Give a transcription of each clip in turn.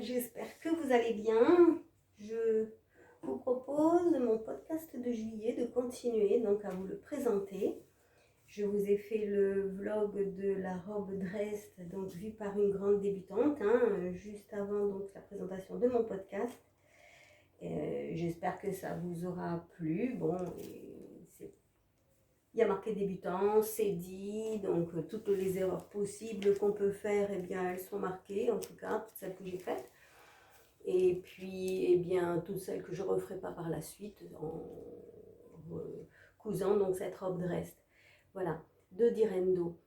j'espère que vous allez bien. Je vous propose mon podcast de juillet de continuer donc à vous le présenter. Je vous ai fait le vlog de la robe Dresde, donc vue par une grande débutante, juste avant donc la présentation de mon podcast. J'espère que ça vous aura plu. Bon, il y a marqué débutant, c'est dit, donc toutes les erreurs possibles qu'on peut faire, eh bien elles sont marquées, en tout cas toutes celles que j'ai faites. Et puis, eh bien, toutes celles que je ne referai pas par la suite en cousant donc cette robe Dresde. Voilà, de Direndo.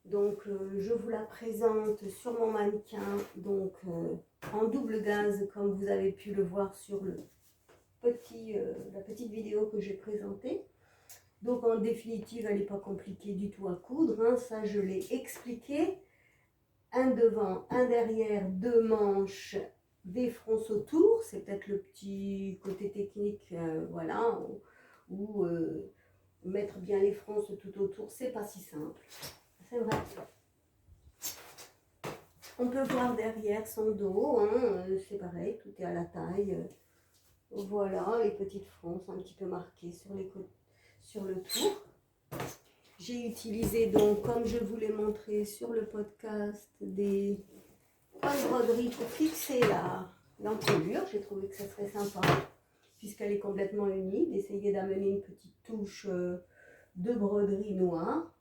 Donc, je vous la présente sur mon mannequin, donc en double gaze, comme vous avez pu le voir sur la petite vidéo que j'ai présentée. Donc, en définitive, elle n'est pas compliquée du tout à coudre, ça je l'ai expliqué. Un devant, un derrière, deux manches, des fronces autour, c'est peut-être le petit côté technique, voilà, ou mettre bien les fronces tout autour, c'est pas si simple, c'est vrai. On peut voir derrière son dos, c'est pareil, tout est à la taille, voilà, les petites fronces un petit peu marquées sur les côtés, sur le tour. J'ai utilisé donc, comme je vous l'ai montré sur le podcast, des points de broderie pour fixer l'encolure. J'ai trouvé que ça serait sympa, puisqu'elle est complètement unie, d'essayer d'amener une petite touche de broderie noire.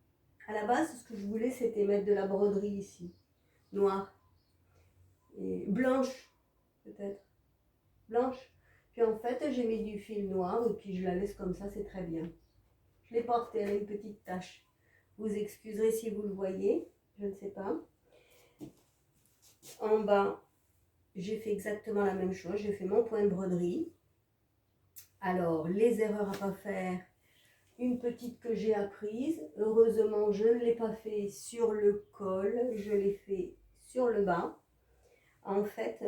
À la base, ce que je voulais, c'était mettre de la broderie ici, noire, et blanche, peut-être, blanche. Puis en fait, j'ai mis du fil noir, et puis je la laisse comme ça, c'est très bien. Je l'ai portée, elle a une petite tache. Vous excuserez si vous le voyez, je ne sais pas. En bas, j'ai fait exactement la même chose, j'ai fait mon point de broderie. Alors, les erreurs à ne pas faire, une petite que j'ai apprise. Heureusement, je ne l'ai pas fait sur le col, je l'ai fait sur le bas. En fait,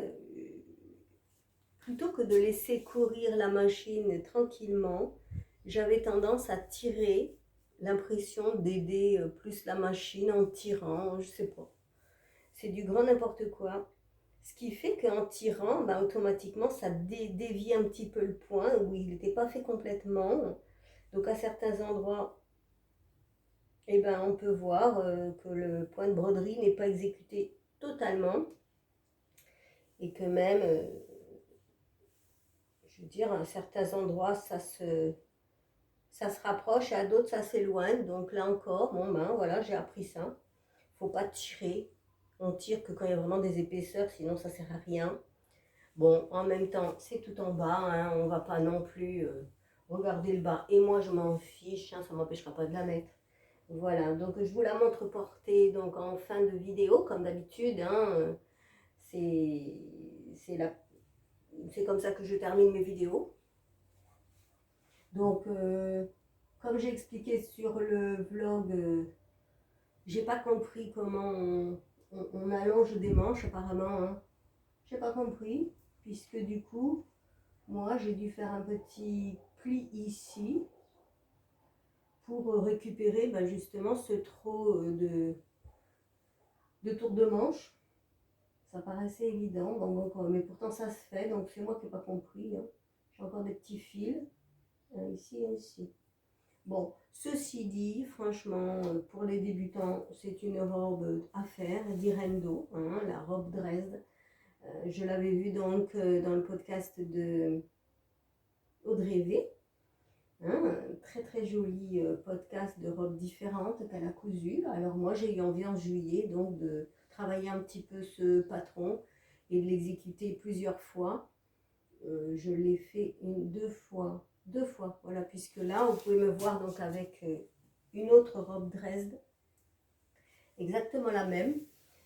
plutôt que de laisser courir la machine tranquillement, j'avais tendance à tirer, l'impression d'aider plus la machine en tirant, je sais pas. C'est du grand n'importe quoi. Ce qui fait qu'en tirant, automatiquement, ça dévie un petit peu le point où il n'était pas fait complètement. Donc à certains endroits, on peut voir que le point de broderie n'est pas exécuté totalement. Et que même, je veux dire, à certains endroits, ça se rapproche et à d'autres, ça s'éloigne. Donc là encore, voilà, j'ai appris ça. Il ne faut pas tirer. On tire que quand il y a vraiment des épaisseurs, sinon ça ne sert à rien. Bon, en même temps, c'est tout en bas, on ne va pas non plus regarder le bas. Et moi, je m'en fiche, ça ne m'empêchera pas de la mettre. Voilà, donc je vous la montre portée donc, en fin de vidéo, comme d'habitude. C'est comme ça que je termine mes vidéos. Donc, comme j'ai expliqué sur le vlog, j'ai pas compris comment on allonge des manches apparemment. J'ai pas compris, puisque du coup, moi j'ai dû faire un petit pli ici pour récupérer justement ce trou de tour de manche. Ça paraissait évident, mais pourtant ça se fait, donc c'est moi qui n'ai pas compris. J'ai encore des petits fils, ici et ici. Bon, ceci dit, franchement, pour les débutants, c'est une robe à faire, Direndo, la robe Dresde. Je l'avais vue donc dans le podcast de Audrey V. Un très très joli podcast de robes différentes qu'elle a cousues. Alors moi j'ai eu envie en juillet donc de travailler un petit peu ce patron et de l'exécuter plusieurs fois. Je l'ai fait deux fois, voilà, puisque là vous pouvez me voir donc avec une autre robe Dresde, exactement la même.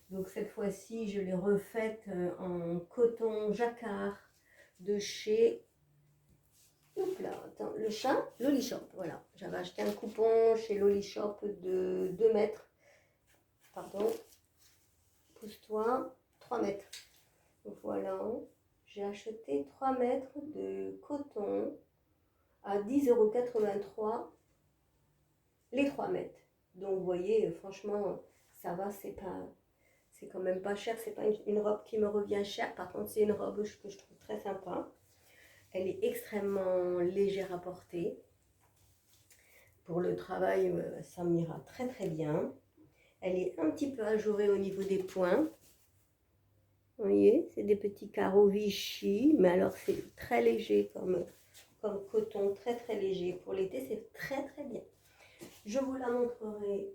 Donc cette fois-ci je l'ai refaite en coton jacquard de chez le chat, Lolly Shop, voilà. J'avais acheté un coupon chez Lolly Shop de 2 mètres. Pardon, pousse-toi, 3 mètres. Donc voilà, j'ai acheté 3 mètres de coton à 10,83 € les 3 mètres. Donc vous voyez, franchement, ça va, c'est c'est quand même pas cher, c'est pas une robe qui me revient cher, par contre c'est une robe que je trouve très sympa. Elle est extrêmement légère à porter. Pour le travail, ça m'ira très très bien. Elle est un petit peu ajourée au niveau des points. Vous voyez, c'est des petits carreaux Vichy, mais alors c'est très léger comme coton, très très léger. Pour l'été, c'est très très bien. Je vous la montrerai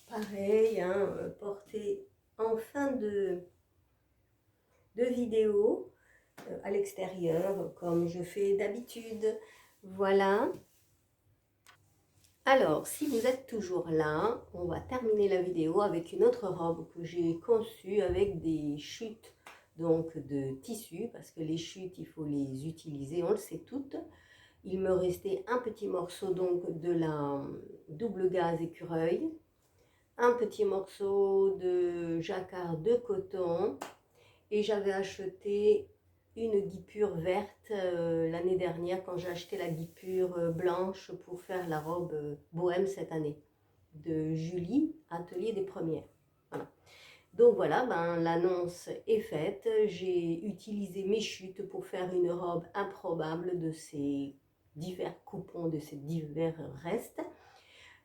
pareil, hein, portée en fin de vidéo à l'extérieur, comme je fais d'habitude. Voilà. Alors, si vous êtes toujours là, on va terminer la vidéo avec une autre robe que j'ai conçue avec des chutes donc de tissu, parce que les chutes, il faut les utiliser, on le sait toutes. Il me restait un petit morceau donc de la double gaze écureuil, un petit morceau de jacquard de coton, et j'avais acheté une guipure verte l'année dernière quand j'ai acheté la guipure blanche pour faire la robe bohème cette année de Julie, Atelier des Premières. Voilà. Donc voilà, ben, l'annonce est faite. J'ai utilisé mes chutes pour faire une robe improbable de ces divers coupons, de ces divers restes.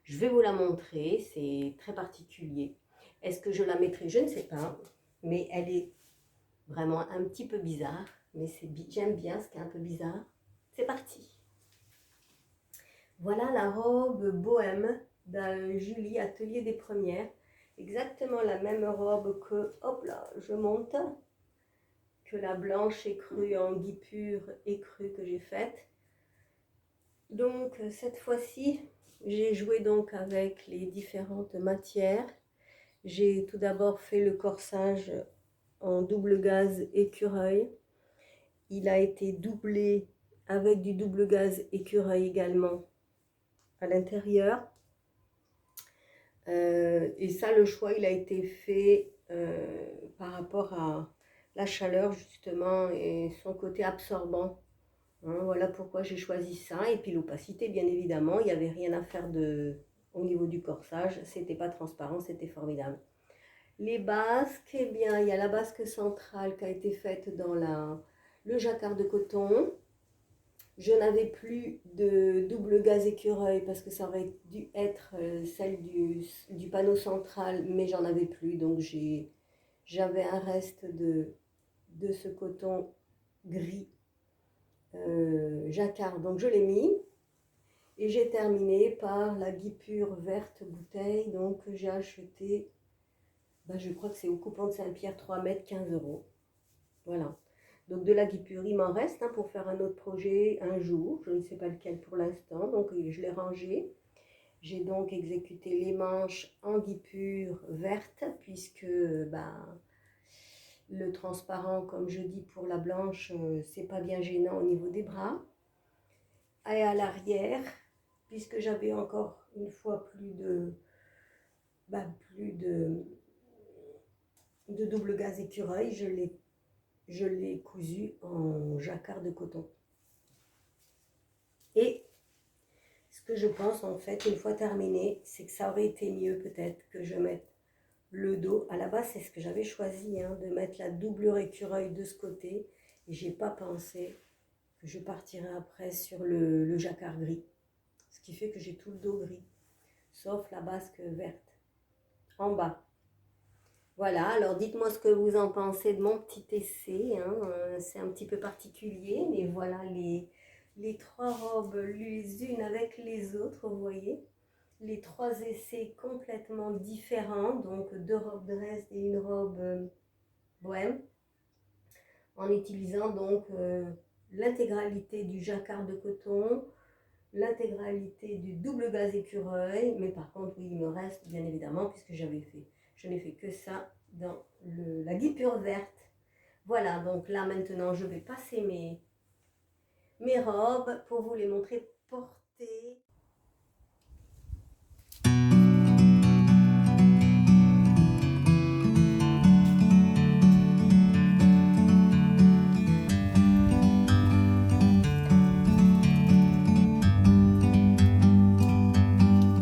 Je vais vous la montrer, c'est très particulier. Est-ce que je la mettrai? Je ne sais pas, mais elle est vraiment un petit peu bizarre, mais j'aime bien ce qui est un peu bizarre. C'est parti. Voilà la robe bohème de Julie, Atelier des Premières. Exactement la même robe que, hop là, je monte, que la blanche écrue en guipure écrue que j'ai faite. Donc cette fois-ci, j'ai joué donc avec les différentes matières. J'ai tout d'abord fait le corsage en double gaze écureuil. Il a été doublé avec du double gaze écureuil également à l'intérieur. Et ça, le choix, il a été fait par rapport à la chaleur justement et son côté absorbant. Hein, voilà pourquoi j'ai choisi ça. Et puis l'opacité, bien évidemment, il n'y avait rien à faire au niveau du corsage. C'était pas transparent, c'était formidable. Les basques, eh bien, il y a la basque centrale qui a été faite dans le jacquard de coton. Je n'avais plus de double gaze écureuil parce que ça aurait dû être celle du panneau central, mais j'en avais plus. Donc j'avais un reste de ce coton gris jacquard. Donc je l'ai mis. Et j'ai terminé par la guipure verte bouteille. Donc j'ai acheté, ben, je crois que c'est au coupon de Saint-Pierre, 3 mètres, 15 €. Voilà. Donc de la guipure, il m'en reste pour faire un autre projet un jour, je ne sais pas lequel pour l'instant, donc je l'ai rangé. J'ai donc exécuté les manches en guipure verte, puisque le transparent, comme je dis pour la blanche, c'est pas bien gênant au niveau des bras. Et à l'arrière, puisque j'avais encore une fois plus de double gaze écureuil, je l'ai cousu en jacquard de coton. Et ce que je pense en fait, une fois terminé, c'est que ça aurait été mieux peut-être que je mette le dos. À la base, c'est ce que j'avais choisi, de mettre la doublure écureuil de ce côté. Et j'ai pas pensé que je partirais après sur le jacquard gris. Ce qui fait que j'ai tout le dos gris, sauf la basque verte en bas. Voilà, alors dites-moi ce que vous en pensez de mon petit essai. C'est un petit peu particulier, mais voilà les trois robes les unes avec les autres, vous voyez. Les trois essais complètement différents, donc 2 robes Dresde et une robe bohème, en utilisant donc l'intégralité du jacquard de coton, l'intégralité du double gaze écureuil, mais par contre, oui, il me reste bien évidemment, puisque je n'ai fait que ça dans la guipure verte. Voilà, donc là maintenant, je vais passer mes robes pour vous les montrer portées.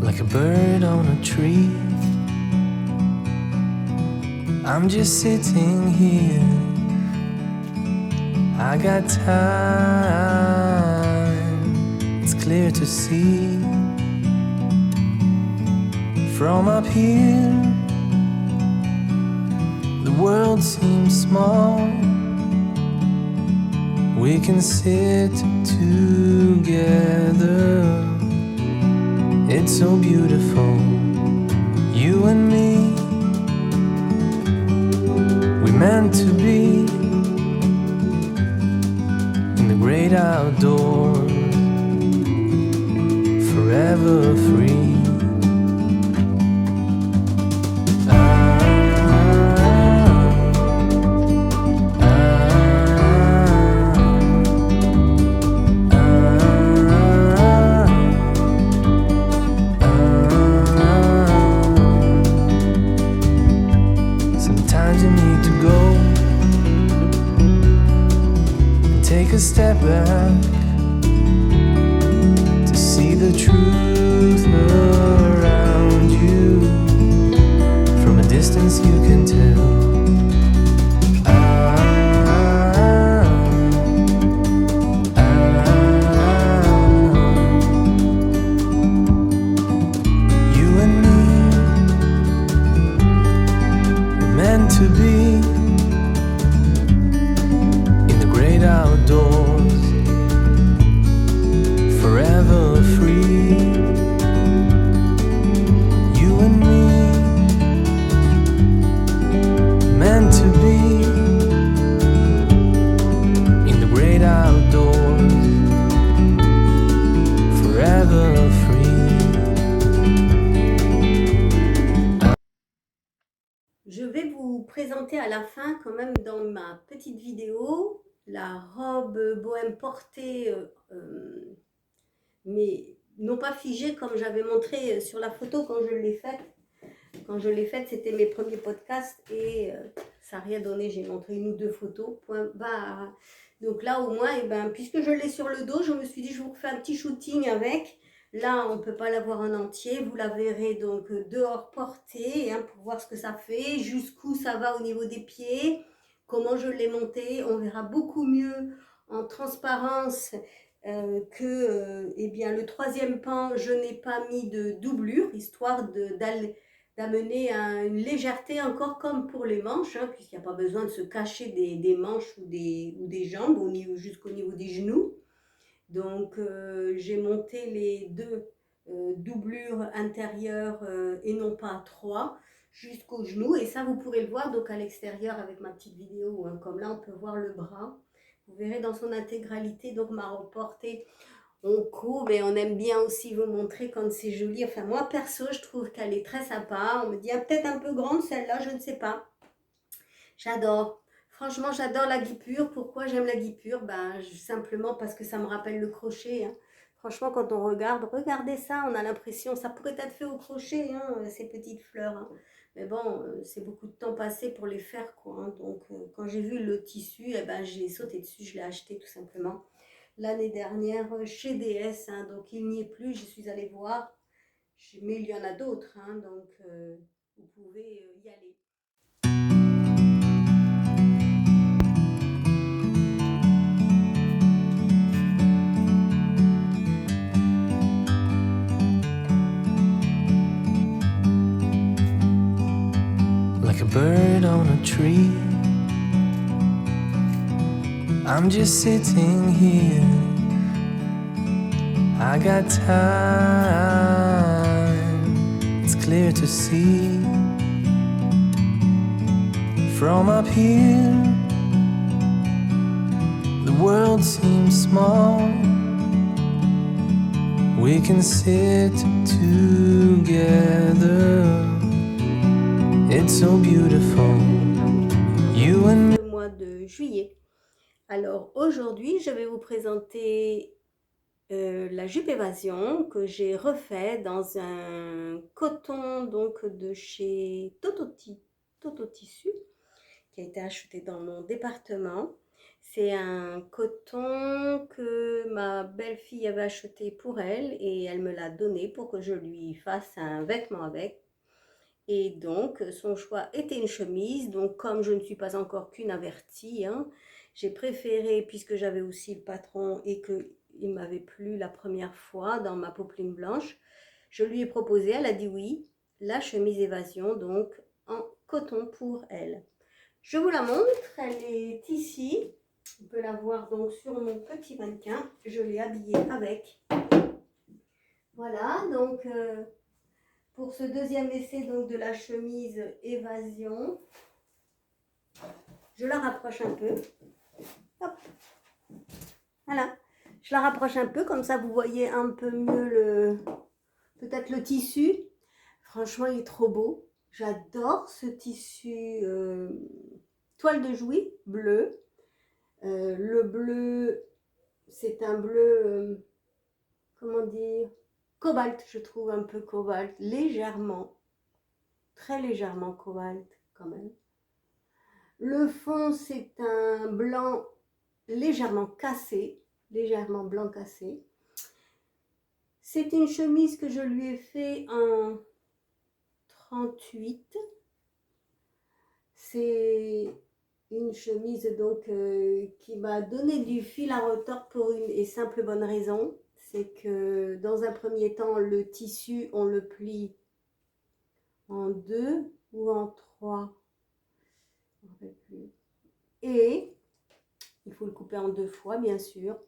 Like a bird on a tree, I'm just sitting here. I got time. It's clear to see from up here. The world seems small. We can sit together. It's so beautiful, you and me. We meant to be in the great outdoors, forever free. Sometimes you need to go and take a step back to see the truth around you. From a distance you can tell. You and me were meant to be in the great outdoors, forever free. You and me meant to be in the great outdoors, forever free. Je vais vous présenter à la fin quand même dans ma petite vidéo la robe bohème portée, mais non pas figée comme j'avais montré sur la photo quand je l'ai faite. Quand je l'ai faite, c'était mes premiers podcasts et ça n'a rien donné. J'ai montré une ou deux photos. Point barre. Donc là, au moins, puisque je l'ai sur le dos, je me suis dit, je vous refais un petit shooting avec. Là, on ne peut pas l'avoir en entier. Vous la verrez donc dehors portée pour voir ce que ça fait, jusqu'où ça va au niveau des pieds, comment je l'ai montée. On verra beaucoup mieux en transparence que le troisième pan, je n'ai pas mis de doublure, histoire d'amener une légèreté encore comme pour les manches, puisqu'il n'y a pas besoin de se cacher des manches ou des jambes jusqu'au niveau des genoux. Donc j'ai monté les deux doublures intérieures et non pas trois jusqu'aux genoux, et ça vous pourrez le voir donc à l'extérieur avec ma petite vidéo, comme là on peut voir le bras. Vous verrez dans son intégralité donc ma robe portée. On court, mais on aime bien aussi vous montrer quand c'est joli. Enfin, moi, perso, je trouve qu'elle est très sympa. On me dit, peut-être un peu grande celle-là, je ne sais pas. J'adore. Franchement, j'adore la guipure. Pourquoi j'aime la guipure? Simplement parce que ça me rappelle le crochet. Franchement, quand on regarde, regardez ça, on a l'impression, ça pourrait être fait au crochet, ces petites fleurs. Mais bon, c'est beaucoup de temps passé pour les faire, quoi. Donc, quand j'ai vu le tissu, j'ai sauté dessus, je l'ai acheté tout simplement l'année dernière chez DS, donc il n'y est plus, je suis allée voir, mais il y en a d'autres, donc vous pouvez y aller. Like a bird on a tree, I'm just sitting here. I got time. It's clear to see from up here. The world seems small. We can sit together. It's so beautiful, you and me. Le mois de juillet. Alors aujourd'hui, je vais vous présenter la jupe évasion que j'ai refait dans un coton donc de chez Toto Tissu, qui a été acheté dans mon département. C'est un coton que ma belle-fille avait acheté pour elle et elle me l'a donné pour que je lui fasse un vêtement avec. Et donc, son choix était une chemise. Donc, comme je ne suis pas encore qu'une avertie, hein, j'ai préféré, puisque j'avais aussi le patron et qu'il m'avait plu la première fois dans ma popeline blanche, je lui ai proposé, elle a dit oui, la chemise évasion, donc en coton pour elle. Je vous la montre, elle est ici. On peut la voir donc sur mon petit mannequin. Je l'ai habillée avec. Voilà, donc pour ce deuxième essai donc, de la chemise évasion, je la rapproche un peu. Hop. Voilà, je la rapproche un peu, comme ça vous voyez un peu mieux peut-être le tissu. Franchement, il est trop beau. J'adore ce tissu toile de Jouy bleu. Le bleu, c'est un bleu, comment dire, cobalt, je trouve un peu cobalt, légèrement, très légèrement cobalt quand même. Le fond, c'est un blanc légèrement cassé, légèrement blanc cassé. C'est une chemise que je lui ai fait en 38. C'est une chemise donc qui m'a donné du fil à retordre pour une et simple bonne raison. C'est que dans un premier temps, le tissu, on le plie en 2 ou en 3. Et il faut le couper en 2 fois, bien sûr.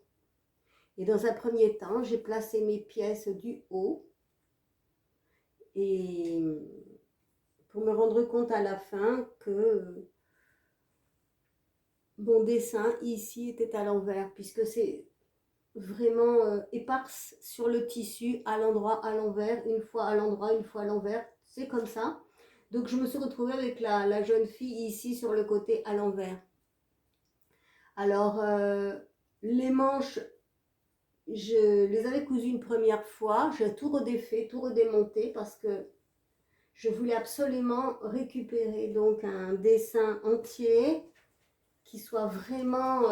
Et dans un premier temps, j'ai placé mes pièces du haut. Et pour me rendre compte à la fin que mon dessin ici était à l'envers, puisque c'est vraiment éparse sur le tissu, à l'endroit, à l'envers, une fois à l'endroit, une fois à l'envers. C'est comme ça. Donc je me suis retrouvée avec la jeune fille ici sur le côté à l'envers. Alors les manches, je les avais cousues une première fois, j'ai tout redéfait, tout redémonté parce que je voulais absolument récupérer donc un dessin entier qui soit vraiment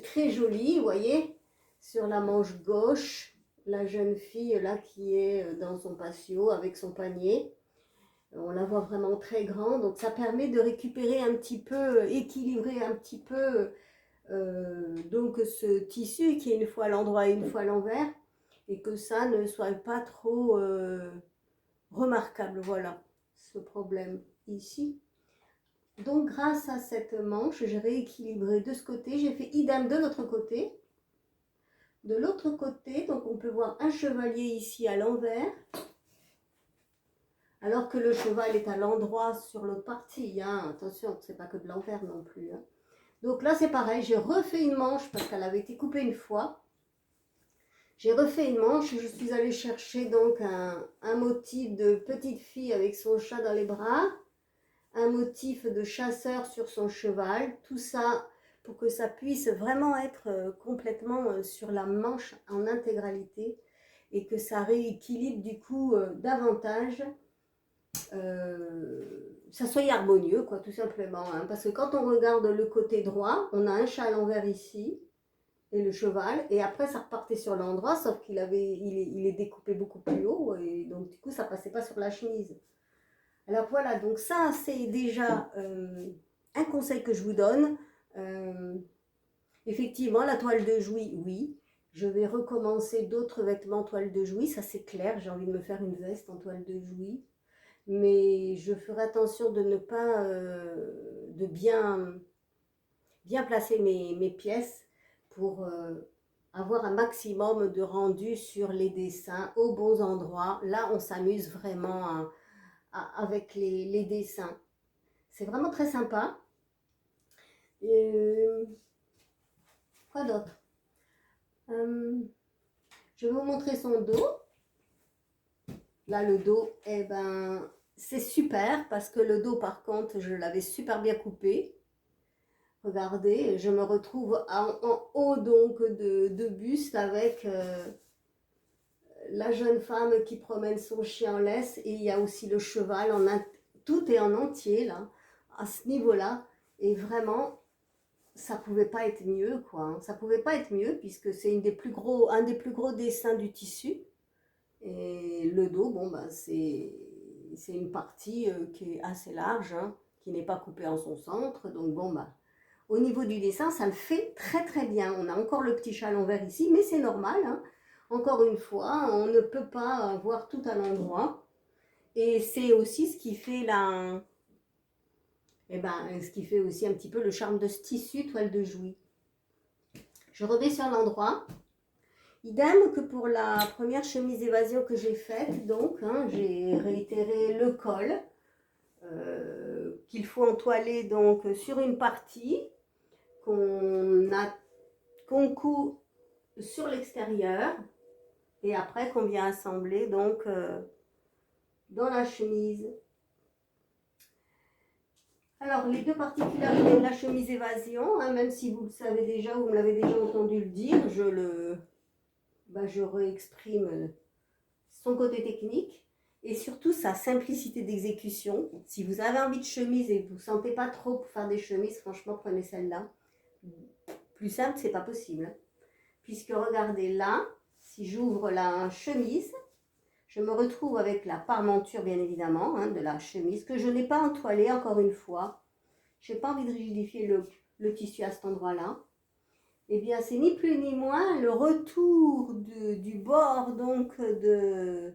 très joli, vous voyez, sur la manche gauche, la jeune fille là qui est dans son patio avec son panier. On la voit vraiment très grande, donc ça permet de récupérer un petit peu, équilibrer un petit peu donc ce tissu qui est une fois à l'endroit et une fois à l'envers, et que ça ne soit pas trop remarquable. Voilà ce problème ici. Donc grâce à cette manche, j'ai rééquilibré de ce côté, j'ai fait idem de l'autre côté. De l'autre côté, donc on peut voir un chevalier ici à l'envers, alors que le cheval est à l'endroit sur l'autre partie. Hein. Attention, c'est pas que de l'envers non plus. Hein. Donc là c'est pareil, j'ai refait une manche parce qu'elle avait été coupée une fois. J'ai refait une manche, je suis allée chercher donc un motif de petite fille avec son chat dans les bras, un motif de chasseur sur son cheval, tout ça pour que ça puisse vraiment être complètement sur la manche en intégralité et que ça rééquilibre du coup davantage, ça soit harmonieux quoi tout simplement. Hein, parce que quand on regarde le côté droit, on a un chat à l'envers ici, et le cheval, et après ça repartait sur l'endroit, sauf qu'il il est découpé beaucoup plus haut, et donc du coup ça passait pas sur la chemise. Alors voilà, donc ça c'est déjà un conseil que je vous donne. Effectivement, la toile de Jouy, oui. Je vais recommencer d'autres vêtements toile de Jouy, ça c'est clair, j'ai envie de me faire une veste en toile de Jouy. Mais je ferai attention de ne pas, de bien placer mes pièces pour avoir un maximum de rendu sur les dessins aux bons endroits. Là, on s'amuse vraiment avec les dessins. C'est vraiment très sympa. Quoi d'autre je vais vous montrer son dos. Là, le dos, eh ben, c'est super parce que le dos, par contre, je l'avais super bien coupé. Regardez, je me retrouve en haut donc de buste avec la jeune femme qui promène son chien en laisse, et il y a aussi le cheval, tout est en entier là, à ce niveau-là, et vraiment, ça pouvait pas être mieux quoi, hein. Ça pouvait pas être mieux puisque c'est un des plus gros dessins du tissu, et le dos, bon ben c'est une partie qui est assez large, hein, qui n'est pas coupée en son centre. Donc bon, bah, au niveau du dessin, ça le fait très très bien. On a encore le petit chat à l'envers ici, mais c'est normal, hein. Encore une fois, on ne peut pas voir tout à l'endroit. Et c'est aussi ce qui fait ce qui fait aussi un petit peu le charme de ce tissu toile de Jouy. Je remets sur l'endroit. Idem que pour la première chemise évasion que j'ai faite, donc hein, j'ai réitéré le col qu'il faut entoiler donc sur une partie qu'on coud sur l'extérieur et après qu'on vient assembler donc dans la chemise. Alors les deux particularités de la chemise évasion, hein, même si vous le savez déjà, vous me l'avez déjà entendu le dire, je réexprime son côté technique et surtout sa simplicité d'exécution. Si vous avez envie de chemise et que vous ne sentez pas trop pour faire des chemises, franchement prenez celle-là. Plus simple, c'est pas possible. Puisque regardez là, si j'ouvre la chemise, je me retrouve avec la parmenture bien évidemment hein, de la chemise que je n'ai pas entoilée encore une fois. Je n'ai pas envie de rigidifier le tissu à cet endroit-là. Eh bien, c'est ni plus ni moins le retour du bord donc de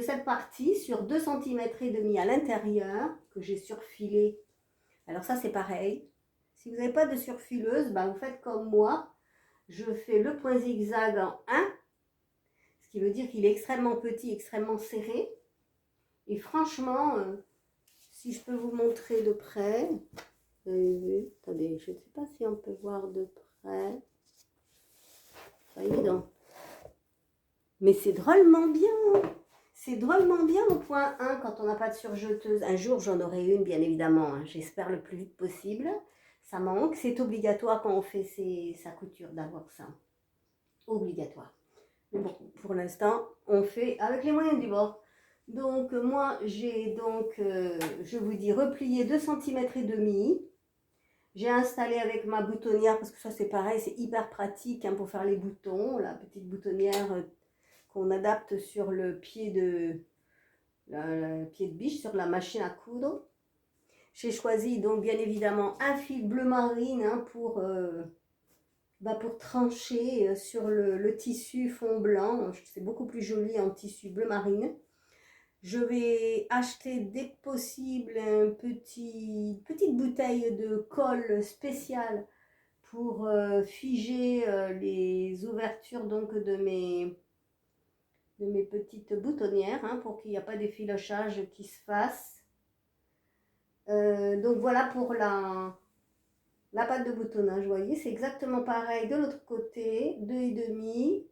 cette partie sur 2 cm et demi à l'intérieur que j'ai surfilé. Alors ça c'est pareil. Si vous n'avez pas de surfileuse, bah, vous faites comme moi. Je fais le point zigzag en 1, ce qui veut dire qu'il est extrêmement petit, extrêmement serré. Et franchement, si je peux vous montrer de près, attendez, je ne sais pas si on peut voir de près. Pas évident. Mais c'est drôlement bien. C'est drôlement bien au point 1 quand on n'a pas de surjeteuse. Un jour, j'en aurai une, bien évidemment. Hein. J'espère le plus vite possible. Ça manque. C'est obligatoire quand on fait sa couture d'avoir ça. Obligatoire. Mais bon, pour l'instant, on fait avec les moyens du bord. Donc, moi, j'ai donc, je vous dis, replié 2 cm et demi. J'ai installé avec ma boutonnière, parce que ça, c'est pareil, c'est hyper pratique hein, pour faire les boutons. La petite boutonnière qu'on adapte sur le pied le pied de biche, sur la machine à coudre. J'ai choisi donc bien évidemment un fil bleu marine hein, pour trancher sur le tissu fond blanc. C'est beaucoup plus joli en tissu bleu marine. Je vais acheter dès que possible une petite bouteille de colle spéciale pour figer les ouvertures donc de mes petites boutonnières hein, pour qu'il n'y ait pas d'effilochage qui se fasse. Donc voilà pour la patte de boutonnage, vous voyez, c'est exactement pareil de l'autre côté, 2,5.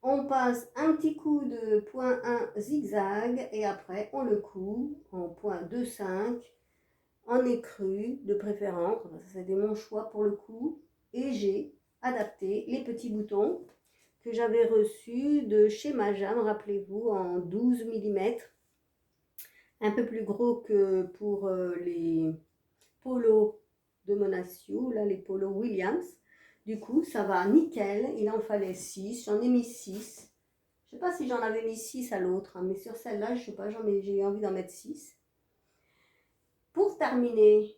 On passe un petit coup de point 1 zigzag et après on le coud en point 2,5 en écru de préférence, c'est mon choix pour le coup. Et j'ai adapté les petits boutons que j'avais reçus de chez Majam, rappelez-vous, en 12 mm, un peu plus gros que pour les polos de Monaciou, là les polos Williams. Du coup, ça va nickel. Il en fallait 6. J'en ai mis 6. Je sais pas si j'en avais mis 6 à l'autre, hein, mais sur celle-là, je sais pas, j'ai envie d'en mettre 6. Pour terminer,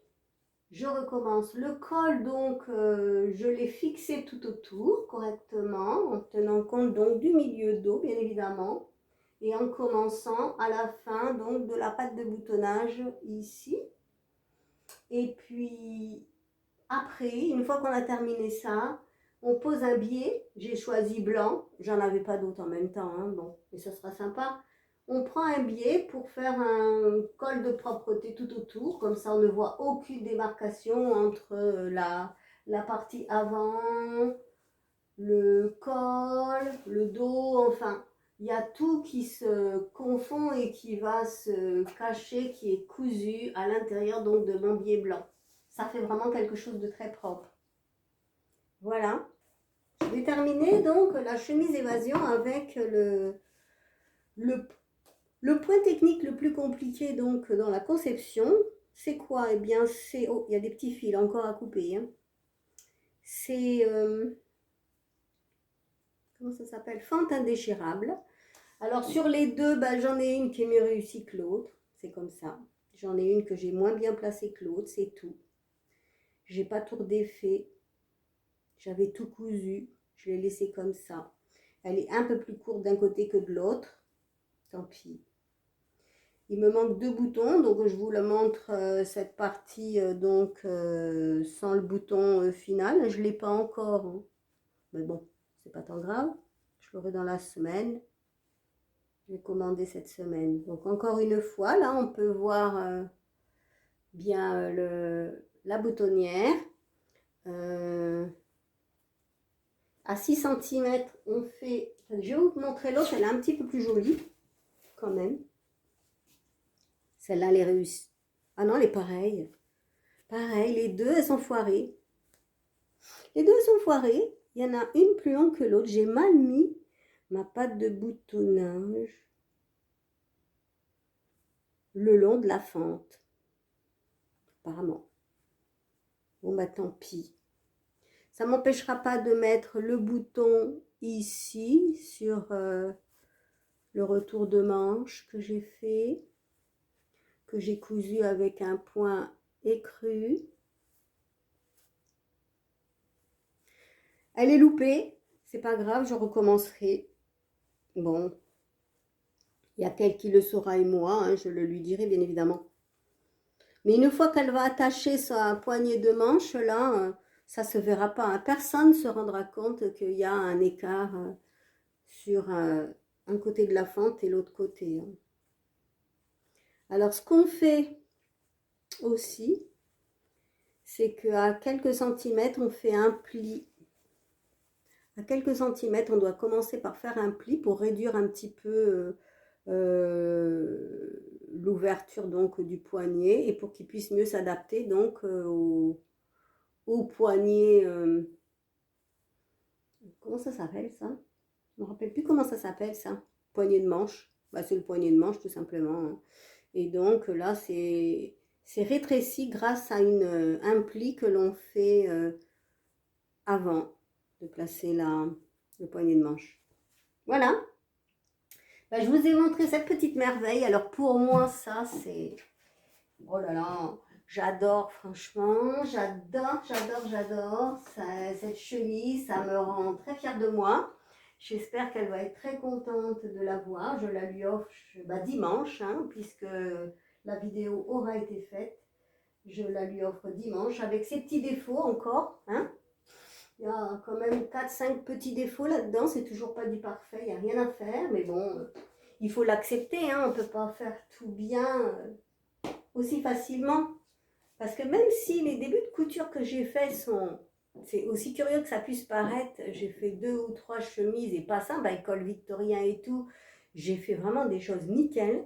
je recommence. Le col, donc, je l'ai fixé tout autour correctement, en tenant compte donc du milieu dos, bien évidemment, et en commençant à la fin donc de la patte de boutonnage ici. Et puis après, une fois qu'on a terminé ça, on pose un biais. J'ai choisi blanc, j'en avais pas d'autre en même temps, hein, bon, mais ça sera sympa. On prend un biais pour faire un col de propreté tout autour, comme ça on ne voit aucune démarcation entre la partie avant, le col, le dos, enfin, il y a tout qui se confond et qui va se cacher, qui est cousu à l'intérieur donc de mon biais blanc. Ça fait vraiment quelque chose de très propre. Voilà. Je vais terminer donc la chemise évasion avec le point technique le plus compliqué donc dans la conception. C'est quoi? Eh bien, c'est... Oh, il y a des petits fils encore à couper. Hein. C'est... comment ça s'appelle? Fente indéchirable. Alors sur les deux, bah, j'en ai une qui est mieux réussie que l'autre. C'est comme ça. J'en ai une que j'ai moins bien placée que l'autre, c'est tout. J'ai pas tourné d'effet. J'avais tout cousu. Je l'ai laissé comme ça. Elle est un peu plus courte d'un côté que de l'autre. Tant pis. Il me manque 2 boutons, donc je vous le montre cette partie sans le bouton final. Je ne l'ai pas encore, hein. Mais bon, c'est pas tant grave. Je l'aurai dans la semaine. Je vais commander cette semaine. Donc encore une fois, là on peut voir bien la boutonnière. À 6 cm, on fait... Je vais vous montrer l'autre, elle est un petit peu plus jolie quand même. Celle-là, elle est réussie. Ah non, elle est pareille. Pareil, les deux, elles sont foirées. Les deux sont foirées. Il y en a une plus longue que l'autre. J'ai mal mis ma patte de boutonnage le long de la fente. Apparemment. Bon, bah tant pis. Ça ne m'empêchera pas de mettre le bouton ici sur le retour de manche que j'ai fait, que j'ai cousu avec un point écru. Elle est loupée, c'est pas grave, je recommencerai. Bon, il y a qu'elle qui le saura et moi, hein, je le lui dirai bien évidemment. Mais une fois qu'elle va attacher sa poignée de manche, là, ça se verra pas, hein. Personne ne se rendra compte qu'il y a un écart sur un côté de la fente et l'autre côté, hein. Alors, ce qu'on fait aussi, c'est qu'à quelques centimètres, on fait un pli. À quelques centimètres, on doit commencer par faire un pli pour réduire un petit peu l'ouverture donc du poignet et pour qu'il puisse mieux s'adapter donc au poignet. Comment ça s'appelle ça? Je ne me rappelle plus comment ça s'appelle ça. Poignet de manche. Bah, c'est le poignet de manche tout simplement, hein. Et donc là, c'est rétréci grâce à un pli que l'on fait avant de placer le poignet de manche. Voilà. Ben, je vous ai montré cette petite merveille. Alors pour moi, ça c'est... Oh là là, j'adore franchement. J'adore. Cette chemise, ça me rend très fière de moi. J'espère qu'elle va être très contente de la voir. Je la lui offre dimanche, hein, puisque la vidéo aura été faite. Je la lui offre dimanche avec ses petits défauts encore, hein. Il y a quand même 4-5 petits défauts là-dedans. C'est toujours pas du parfait, il n'y a rien à faire. Mais bon, il faut l'accepter, hein. On ne peut pas faire tout bien aussi facilement. Parce que même si les débuts de couture que j'ai faits sont... C'est aussi curieux que ça puisse paraître. J'ai fait 2 ou 3 chemises et pas ça, col victorien et tout. J'ai fait vraiment des choses nickel.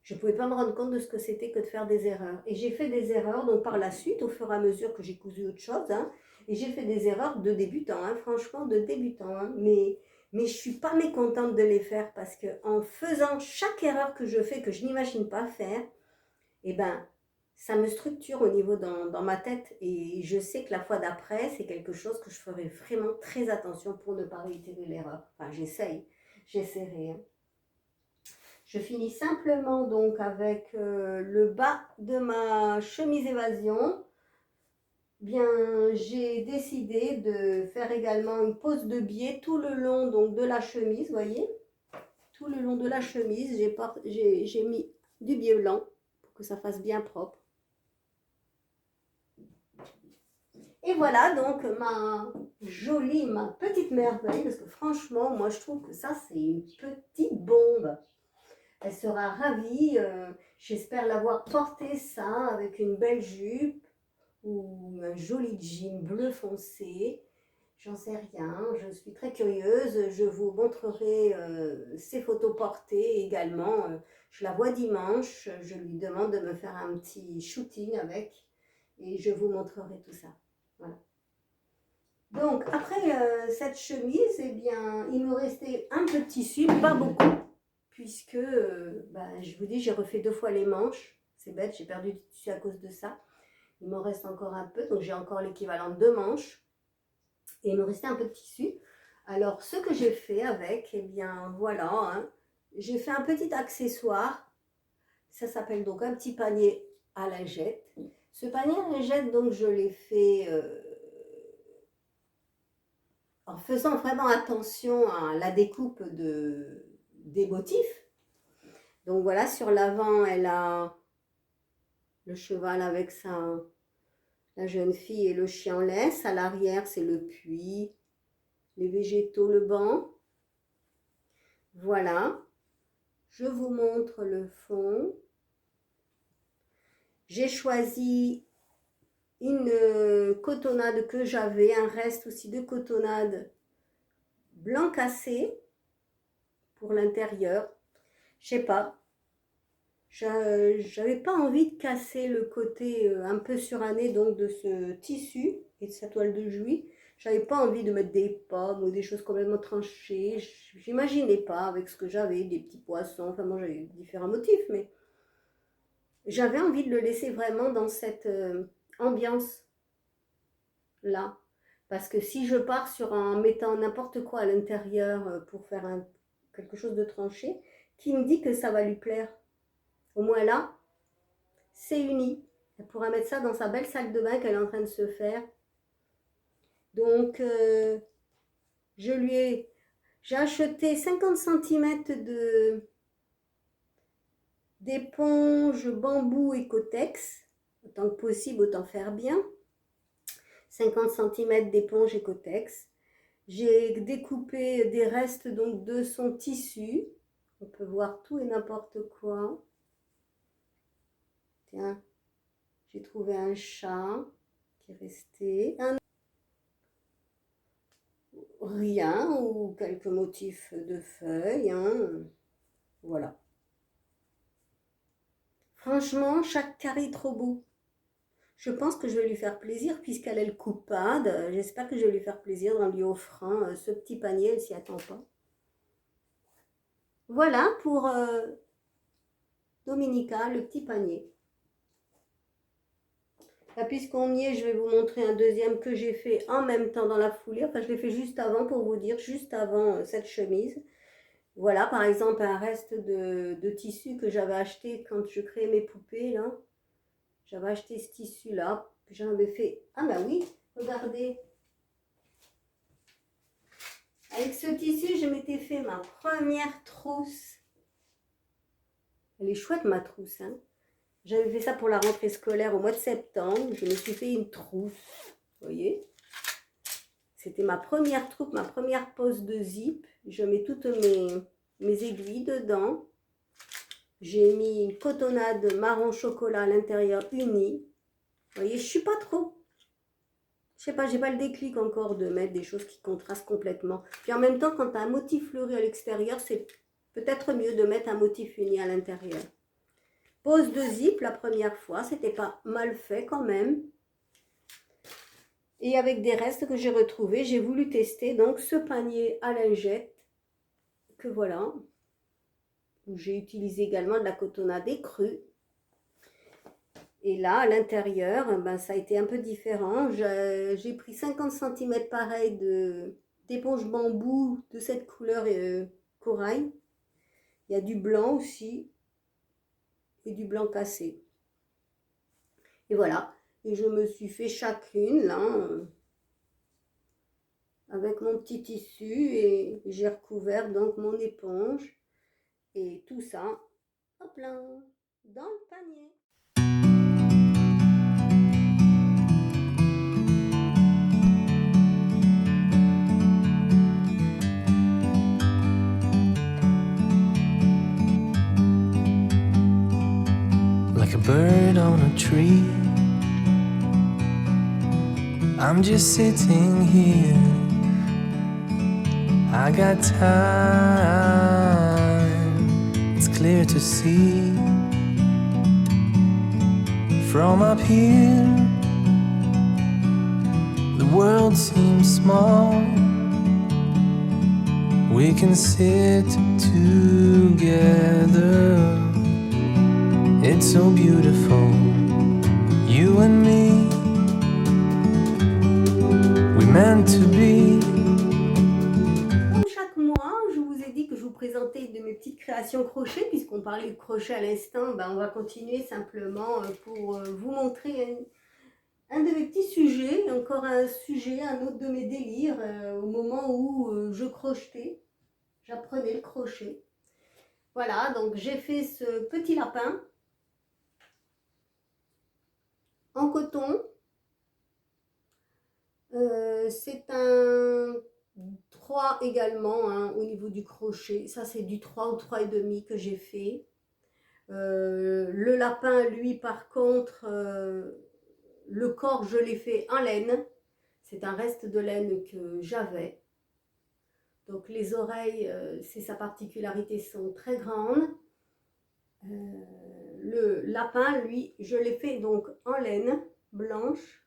Je ne pouvais pas me rendre compte de ce que c'était que de faire des erreurs. Et j'ai fait des erreurs, donc par la suite, au fur et à mesure que j'ai cousu autre chose, hein, et j'ai fait des erreurs de débutant, hein, franchement de débutant, hein, mais je ne suis pas mécontente de les faire parce qu'en faisant chaque erreur que je fais, que je n'imagine pas faire, eh ben, ça me structure au niveau dans ma tête et je sais que la fois d'après, c'est quelque chose que je ferai vraiment très attention pour ne pas réitérer l'erreur. Enfin, j'essaierai, hein. Je finis simplement donc avec le bas de ma chemise évasion. Bien, j'ai décidé de faire également une pose de biais tout le long donc, de la chemise, voyez. Tout le long de la chemise, j'ai mis du biais blanc pour que ça fasse bien propre. Et voilà donc ma petite merveille, parce que franchement, moi je trouve que ça c'est une petite bombe. Elle sera ravie. J'espère l'avoir porté ça avec une belle jupe ou un joli jean bleu foncé. J'en sais rien. Je suis très curieuse. Je vous montrerai ces photos portées également. Je la vois dimanche. Je lui demande de me faire un petit shooting avec et je vous montrerai tout ça. Voilà. Donc après cette chemise, eh bien, il me restait un peu de tissu, pas beaucoup. Puisque, je vous dis, j'ai refait 2 fois les manches. C'est bête, j'ai perdu du tissu à cause de ça. Il m'en reste encore un peu, donc j'ai encore l'équivalent de 2 manches. Et il me restait un peu de tissu. Alors, ce que j'ai fait avec, eh bien, voilà, hein, j'ai fait un petit accessoire. Ça s'appelle donc un petit panier à lingettes. Ce panier à lingettes, donc, je l'ai fait en faisant vraiment attention à la découpe des motifs. Donc voilà, sur l'avant, elle a le cheval avec la jeune fille et le chien en laisse. À l'arrière, c'est le puits, les végétaux, le banc. Voilà. Je vous montre le fond. J'ai choisi une cotonnade que j'avais, un reste aussi de cotonnade blanc cassé pour l'intérieur. Je sais pas, j'avais pas envie de casser le côté un peu suranné donc de ce tissu et de sa toile de Jouy. J'avais pas envie de mettre des pommes ou des choses complètement tranchées. J'imaginais pas avec ce que j'avais, des petits poissons, enfin moi j'avais différents motifs, mais j'avais envie de le laisser vraiment dans cette ambiance là. Parce que si je pars en mettant n'importe quoi à l'intérieur pour faire quelque chose de tranché, qui me dit que ça va lui plaire? Au moins là, c'est uni. Elle pourra mettre ça dans sa belle sac de bain qu'elle est en train de se faire. Donc, j'ai acheté 50 cm d'éponge bambou Ecotex. Autant que possible, autant faire bien. 50 cm d'éponge Ecotex. J'ai découpé des restes donc de son tissu. On peut voir tout et n'importe quoi. Tiens, j'ai trouvé un chat qui est resté. Rien, ou quelques motifs de feuilles. Hein. Voilà. Franchement, chaque carré est trop beau. Je pense que je vais lui faire plaisir puisqu'elle est le coupade. J'espère que je vais lui faire plaisir en lui offrant ce petit panier. Elle s'y attend pas. Voilà pour Dominica, le petit panier. Là, puisqu'on y est, je vais vous montrer un deuxième que j'ai fait en même temps dans la foulée. Enfin, je l'ai fait juste avant pour vous dire, juste avant cette chemise. Voilà, par exemple, un reste de tissu que j'avais acheté quand je créais mes poupées, là. J'avais acheté ce tissu-là. J'en avais fait... Ah bah oui, regardez. Avec ce tissu, je m'étais fait ma première trousse. Elle est chouette, ma trousse, hein. J'avais fait ça pour la rentrée scolaire au mois de septembre. Je me suis fait une trousse, vous voyez. C'était ma première troupe, ma première pose de zip. Je mets toutes mes aiguilles dedans. J'ai mis une cotonnade marron chocolat à l'intérieur unie. Vous voyez, je suis pas trop. Je sais pas, j'ai pas le déclic encore de mettre des choses qui contrastent complètement. Puis en même temps, quand tu as un motif fleuri à l'extérieur, c'est peut-être mieux de mettre un motif uni à l'intérieur. Pose de zip la première fois, c'était pas mal fait quand même. Et avec des restes que j'ai retrouvés, j'ai voulu tester donc ce panier à lingettes que voilà. J'ai utilisé également de la cotonnade écrue. Et là, à l'intérieur, ben, ça a été un peu différent. J'ai pris 50 cm pareil d'éponge bambou de cette couleur corail. Il y a du blanc aussi. Et du blanc cassé. Et voilà. Et je me suis fait chacune là avec mon petit tissu et j'ai recouvert donc mon éponge et tout ça, hop là, dans le panier. Like a bird on a tree, I'm just sitting here. I got time, it's clear to see. From up here, the world seems small. We can sit together. It's so beautiful, you and me. We meant to be présenter de mes petites créations crochet, puisqu'on parlait de crochet à l'instant. On va continuer simplement pour vous montrer un de mes petits sujets, encore un sujet, un autre de mes délires, au moment où je crochetais, j'apprenais le crochet. Voilà, donc j'ai fait ce petit lapin en coton. C'est un 3 également, hein, au niveau du crochet. Ça, c'est du 3 ou 3,5 que j'ai fait. Le lapin, lui, par contre, le corps, je l'ai fait en laine. C'est un reste de laine que j'avais. Donc les oreilles, c'est sa particularité, sont très grandes. Le lapin, lui, je l'ai fait donc en laine blanche.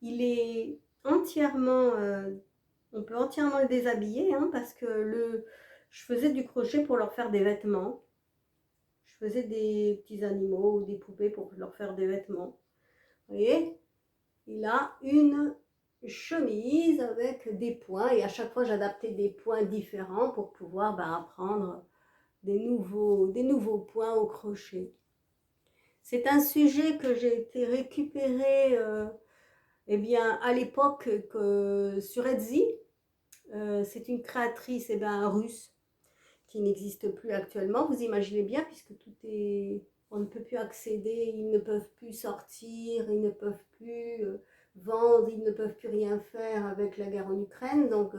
Il est entièrement, on peut entièrement le déshabiller, hein, parce que je faisais du crochet pour leur faire des vêtements. Je faisais des petits animaux ou des poupées pour leur faire des vêtements. Vous voyez, il a une chemise avec des points et à chaque fois j'adaptais des points différents pour pouvoir apprendre des nouveaux points au crochet. C'est un sujet que j'ai été récupéré à l'époque sur Etsy. C'est une créatrice russe qui n'existe plus actuellement. Vous imaginez bien, puisque on ne peut plus accéder, ils ne peuvent plus sortir, ils ne peuvent plus vendre, ils ne peuvent plus rien faire avec la guerre en Ukraine. Donc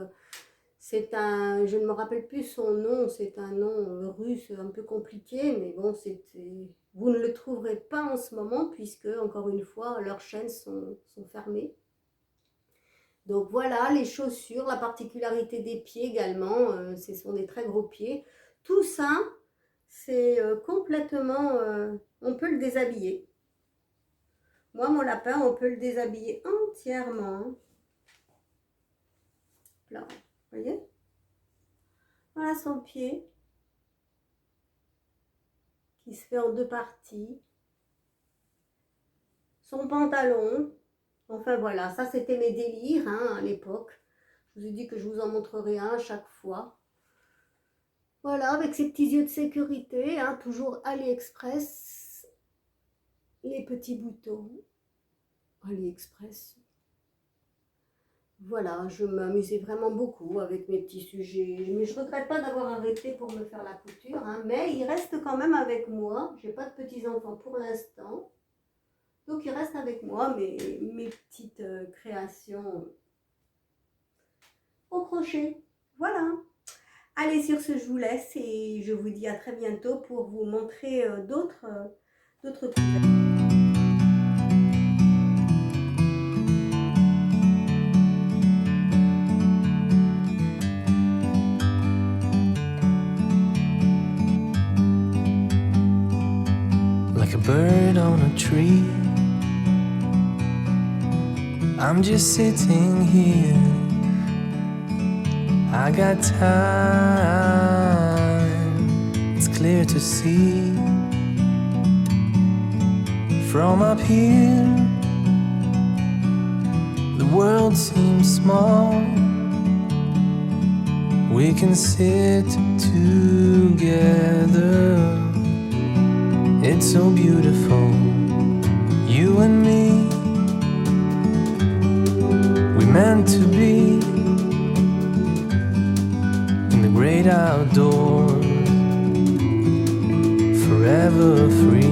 je ne me rappelle plus son nom, c'est un nom russe un peu compliqué, mais bon, vous ne le trouverez pas en ce moment, puisque, encore une fois, leurs chaînes sont fermées. Donc voilà, les chaussures, la particularité des pieds également, ce sont des très gros pieds. Tout ça, c'est complètement, on peut le déshabiller. Moi, mon lapin, on peut le déshabiller entièrement. Là, vous voyez? Voilà son pied, qui se fait en 2 parties. Son pantalon. Enfin voilà, ça c'était mes délires, hein, à l'époque. Je vous ai dit que je vous en montrerai un à chaque fois. Voilà, avec ces petits yeux de sécurité, hein, toujours AliExpress. Les petits boutons. AliExpress. Voilà, je m'amusais vraiment beaucoup avec mes petits sujets. Mais je ne regrette pas d'avoir arrêté pour me faire la couture, hein, mais ils restent quand même avec moi. Je n'ai pas de petits-enfants pour l'instant. Donc, il reste avec moi mes petites créations au crochet. Voilà. Allez, sur ce, je vous laisse et je vous dis à très bientôt pour vous montrer d'autres couverts. Like a bird on a tree, I'm just sitting here. I got time, it's clear to see. From up here, the world seems small. We can sit together. It's so beautiful, you and me. We meant to be in the great outdoors, forever free.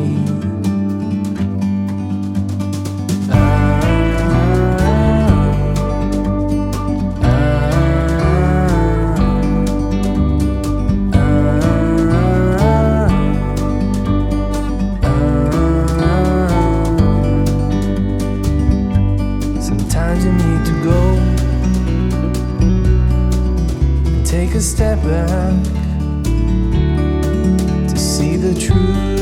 Sometimes you need to go and take a step back to see the truth.